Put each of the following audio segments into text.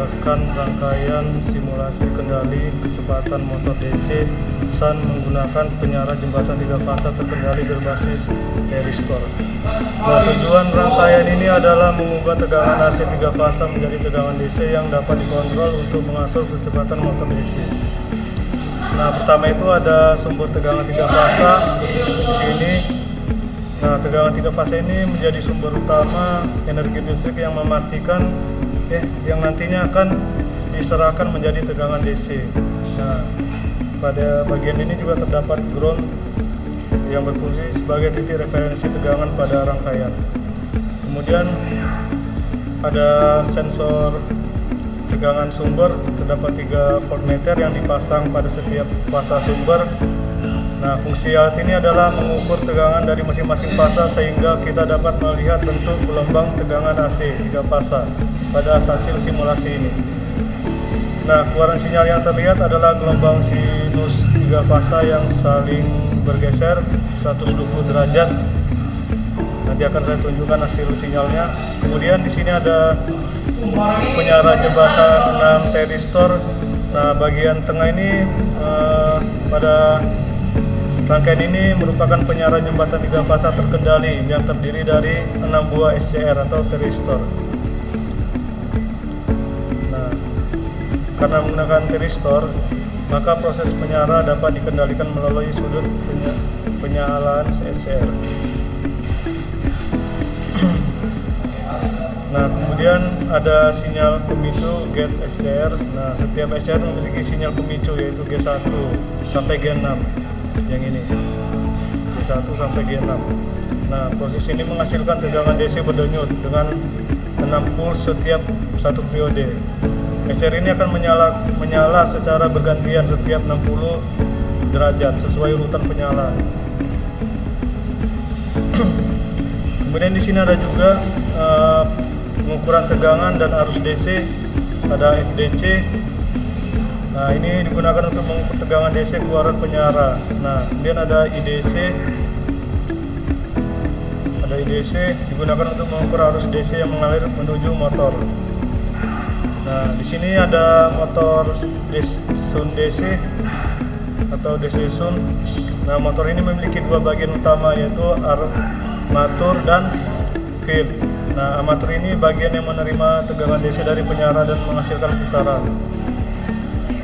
menjelaskan rangkaian simulasi kendali kecepatan motor DC SAN menggunakan penyara jembatan 3 fasa terkendali berbasis thyristor. Nah, tujuan rangkaian ini adalah mengubah tegangan AC 3 fasa menjadi tegangan DC yang dapat dikontrol untuk mengatur kecepatan motor DC. Nah, pertama itu ada sumber tegangan 3 fasa di sini. Nah, tegangan 3 fasa ini menjadi sumber utama energi listrik yang mematikan yang nantinya akan diserahkan menjadi tegangan DC. Nah, pada bagian ini juga terdapat ground yang berfungsi sebagai titik referensi tegangan pada rangkaian. Kemudian ada sensor tegangan sumber, terdapat 3 voltmeter yang dipasang pada setiap fasa sumber. Nah, fungsi alat ini adalah mengukur tegangan dari masing-masing fasa sehingga kita dapat melihat bentuk gelombang tegangan AC 3 fasa pada hasil simulasi ini. Nah, keluaran sinyal yang terlihat adalah gelombang sinus 3 fasa yang saling bergeser 120 derajat. Nanti akan saya tunjukkan hasil sinyalnya. Kemudian di sini ada penyara jembatan 6 thyristor. Nah, bagian tengah ini pada rangkaian ini merupakan penyara jembatan 3 fasa terkendali yang terdiri dari 6 buah SCR atau thyristor. Nah, karena menggunakan thyristor, maka proses penyara dapat dikendalikan melalui sudut penyalaan SCR. Nah, kemudian ada sinyal pemicu gate SCR. Nah, setiap SCR memiliki sinyal pemicu yaitu G1 sampai G6. Yang ini G1 sampai G6. Nah, proses ini menghasilkan tegangan DC berdenyut dengan 6 puls setiap 1 periode. SCR ini akan menyala secara bergantian setiap 60 derajat sesuai urutan penyalaan. Kemudian di sini ada juga pengukuran tegangan dan arus DC, ada FDC. Nah, ini digunakan untuk mengukur tegangan DC keluaran penyara. Nah, kemudian ada IDC. Ada IDC digunakan untuk mengukur arus DC yang mengalir menuju motor. Nah, di sini ada motor Sun DC atau DC Sun. Nah, motor ini memiliki 2 bagian utama yaitu armatur dan field. Nah, armatur ini bagian yang menerima tegangan DC dari penyara dan menghasilkan putaran.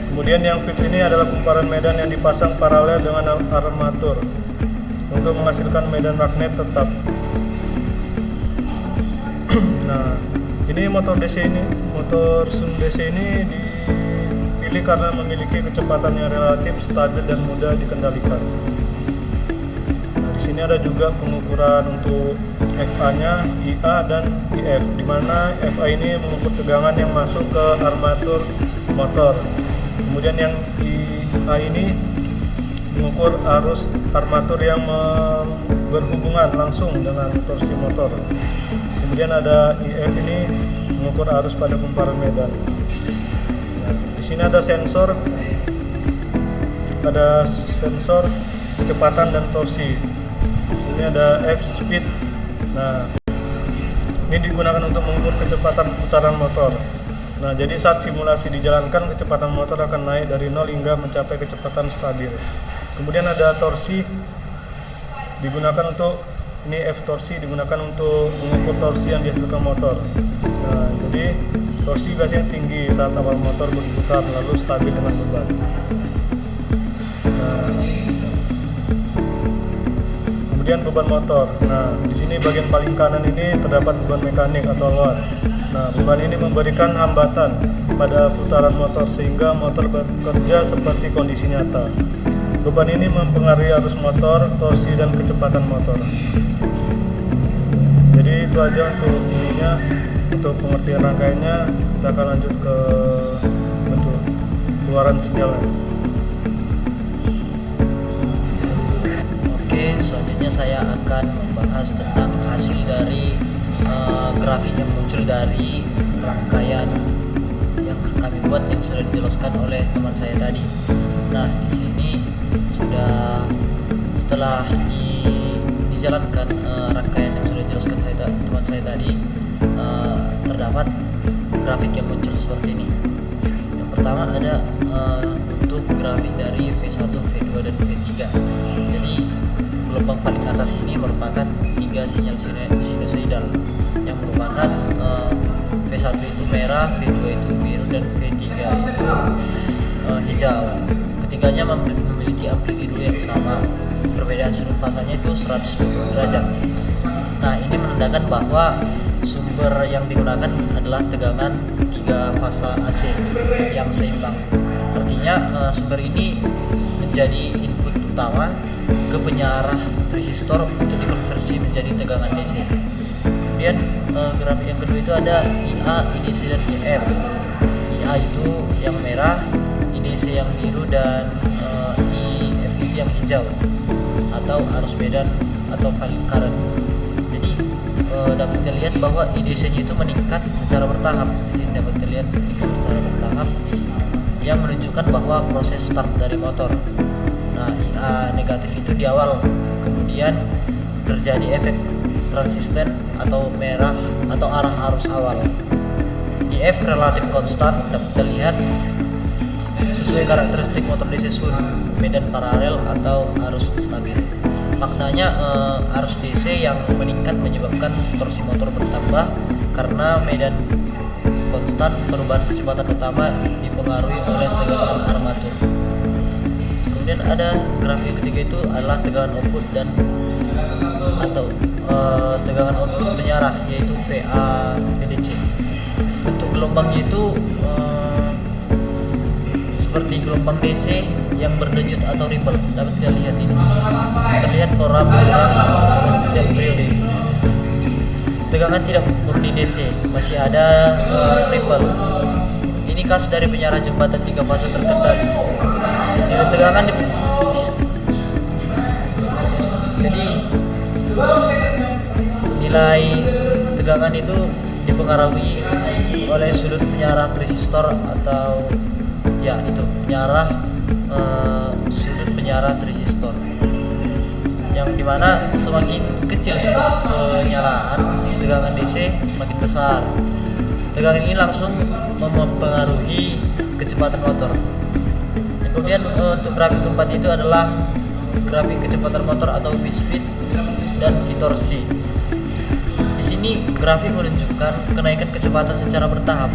Kemudian yang field ini adalah kumparan medan yang dipasang paralel dengan armatur untuk menghasilkan medan magnet tetap. Nah, ini motor Sun DC ini dipilih karena memiliki kecepatan yang relatif stabil dan mudah dikendalikan. Nah, di sini ada juga pengukuran untuk FA-nya, IA dan IF, di mana FA ini mengukur tegangan yang masuk ke armatur motor. Kemudian yang IA ini mengukur arus armatur yang berhubungan langsung dengan torsi motor. Kemudian ada IF ini mengukur arus pada kumparan medan. Nah, di sini ada sensor kecepatan dan torsi. Di sini ada F speed. Nah, ini digunakan untuk mengukur kecepatan putaran motor. Nah, jadi saat simulasi dijalankan, kecepatan motor akan naik dari 0 hingga mencapai kecepatan stabil. Kemudian ada torsi digunakan untuk F torsi digunakan untuk mengukur torsi yang dihasilkan motor. Nah, jadi torsi biasanya tinggi saat awal motor berputar lalu stabil dengan beban. Nah, kemudian beban motor. Nah, di sini bagian paling kanan ini terdapat beban mekanik atau load. Nah, beban ini memberikan hambatan pada putaran motor sehingga motor bekerja seperti kondisi nyata. Beban ini mempengaruhi arus motor, torsi dan kecepatan motor. Jadi itu aja untuk untuk pengertian rangkaiannya. Kita akan lanjut ke bentuk keluaran sinyal. Oke, selanjutnya saya akan membahas tentang hasil dari grafik yang muncul dari rangkaian yang kami buat yang sudah dijelaskan oleh teman saya tadi. Nah, di sini sudah setelah dijalankan rangkaian yang sudah dijelaskan teman saya tadi, terdapat grafik yang muncul seperti ini. Yang pertama ada untuk grafik dari V1, V2 dan V3. Jadi gelombang paling atas ini merupakan 3 sinyal sinusoidal yang merupakan V1 itu merah, V2 itu biru, dan V3 itu hijau. Ketiganya memiliki amplitudo yang sama. Perbedaan sudut fasanya itu 120 derajat. Nah, ini menandakan bahwa sumber yang digunakan adalah tegangan 3 fasa AC yang seimbang. Artinya sumber ini menjadi input utama ke penyarah resistor untuk dikonversi menjadi tegangan DC. Kemudian grafik yang kedua itu ada IA, IDC dan IF. IA itu yang merah, IDC yang biru, dan IF itu yang hijau atau arus medan atau valid current. Jadi dapat terlihat bahwa IDC-nya itu meningkat secara bertahap. Di sini dapat terlihat meningkat secara bertahap yang menunjukkan bahwa proses start dari motor. Nah, IA negatif itu di awal, kemudian terjadi efek transisten atau merah atau arah arus awal. IF relatif konstan dapat terlihat sesuai karakteristik motor DC Sun, medan paralel atau arus stabil. Maknanya arus DC yang meningkat menyebabkan torsi motor bertambah karena medan konstan. Perubahan kecepatan utama dipengaruhi oleh tegangan armatur. Kemudian ada grafik yang ketiga itu adalah tegangan output dan atau tegangan output penyarah, yaitu VA VDC. Bentuk gelombangnya itu seperti gelombang DC yang berdenyut atau ripple. Dapat kita lihat ini. Terlihat pola berulang setiap periode. Tegangan tidak murni DC, masih ada ripple. Ini khas dari penyarah jembatan 3 fase terkendali. Nilai tegangan jadi nilai tegangan itu dipengaruhi oleh sudut penyarah resistor atau ya itu penyarah sudut penyarah resistor, yang dimana semakin kecil sudut penyalaan tegangan DC makin besar. Tegangan ini langsung mempengaruhi kecepatan motor. Kemudian untuk grafik keempat itu adalah grafik kecepatan motor atau V-speed dan V-torsi. Di sini grafik menunjukkan kenaikan kecepatan secara bertahap.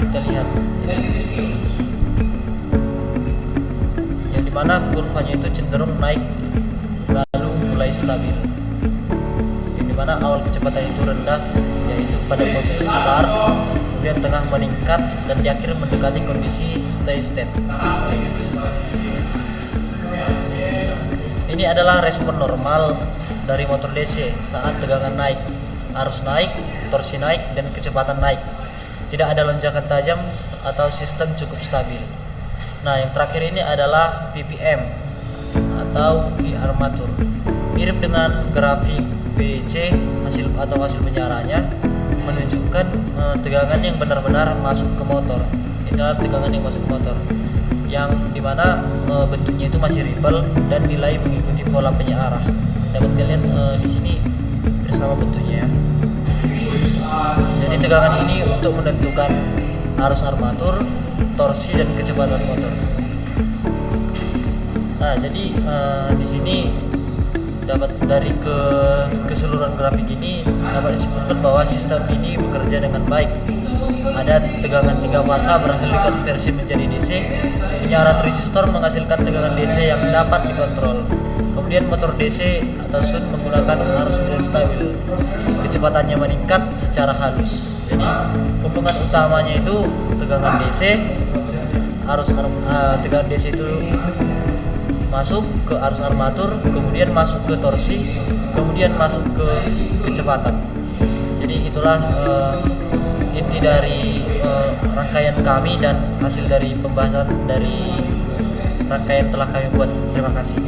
Kita lihat ini, yang dimana kurvanya itu cenderung naik lalu mulai stabil. Yang dimana awal kecepatan itu rendah, yaitu pada posisi start, kemudian tengah meningkat, dan di akhir mendekati kondisi steady state. Ini adalah respon normal dari motor DC saat tegangan naik, arus naik, torsi naik, dan kecepatan naik. Tidak ada lonjakan tajam atau sistem cukup stabil. Nah, yang terakhir ini adalah VPM atau V armatur. Mirip dengan grafik VDC hasil penyarahnya, menunjukkan tegangan yang benar-benar masuk ke motor. Inilah tegangan yang masuk ke motor, yang dimana bentuknya itu masih ripple dan nilai mengikuti pola penyarah. Dapat dilihat di sini bersama bentuknya ya. Jadi tegangan ini untuk menentukan arus armatur, torsi, dan kecepatan motor. Nah, jadi di sini dapat dari keseluruhan grafik ini dapat disimpulkan bahwa sistem ini bekerja dengan baik. Ada tegangan 3 fasa berhasil dikonversi menjadi DC. Penyarah resistor menghasilkan tegangan DC yang dapat dikontrol. Kemudian motor DC atau Sun menggunakan arus medan stabil. Kecepatannya meningkat secara halus. Jadi hubungan utamanya itu tegangan DC, tegangan DC itu masuk ke arus armatur, kemudian masuk ke torsi, kemudian masuk ke kecepatan. Jadi itulah inti dari rangkaian kami dan hasil dari pembahasan dari rangkaian telah kami buat. Terima kasih.